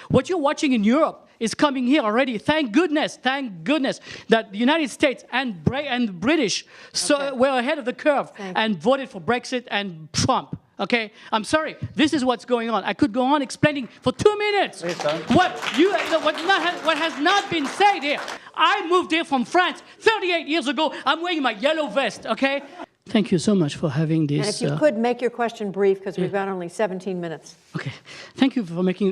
What you're watching in Europe is coming here already. Thank goodness that the United States and British were ahead of the curve and voted for Brexit and Trump. Okay, I'm sorry. This is what's going on. I could go on explaining for 2 minutes what has not been said here. I moved here from France 38 years ago. I'm wearing my yellow vest. Okay. Thank you so much for having this. And if you could make your question brief, because we've got only 17 minutes. Okay. Thank you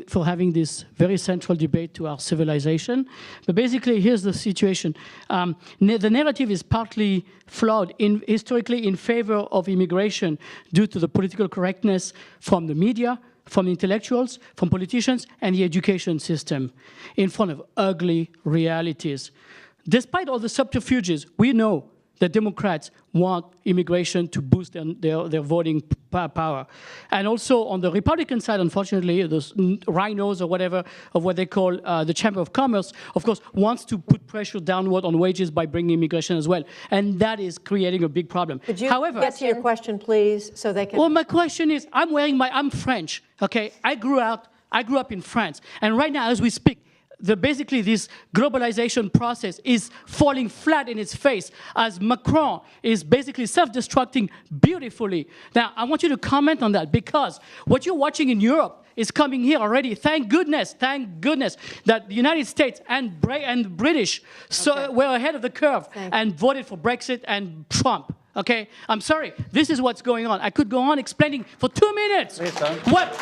for having this very central debate to our civilization. But basically, here's the situation. The narrative is partly flawed historically in favor of immigration due to the political correctness from the media, from intellectuals, from politicians, and the education system in front of ugly realities. Despite all the subterfuges, we know the Democrats want immigration to boost their voting power. And also on the Republican side, unfortunately, those rhinos or whatever of what they call the Chamber of Commerce, of course, wants to put pressure downward on wages by bringing immigration as well. And that is creating a big problem. Could you get to your question, please, so they can... Well, my question is, I'm French, okay? I grew up in France. And right now, as we speak, basically this globalization process is falling flat in its face as Macron is basically self-destructing beautifully. Now, I want you to comment on that because what you're watching in Europe is coming here already. Thank goodness that the United States and British were ahead of the curve and voted for Brexit and Trump. Okay, I'm sorry. This is what's going on. I could go on explaining for 2 minutes what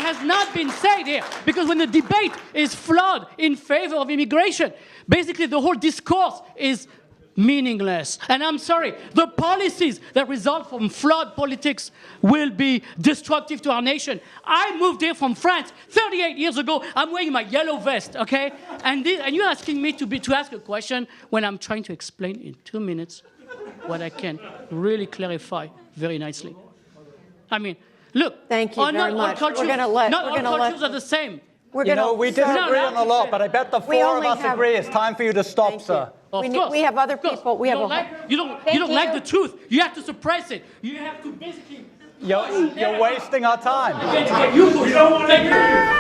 has not been said here. Because when the debate is flawed in favor of immigration, basically the whole discourse is meaningless. And I'm sorry, the policies that result from flawed politics will be destructive to our nation. I moved here from France 38 years ago. I'm wearing my yellow vest, okay? And you're asking me to ask a question when I'm trying to explain in 2 minutes what I can really clarify very nicely. I mean, look. Thank you very much. Not all cultures are the same. We disagree on a lot, but I bet the four of us agree it's time for you to stop, sir. We have other people. You don't like the truth. You have to suppress it. You have to basically... You're wasting our time. You don't want to hear it.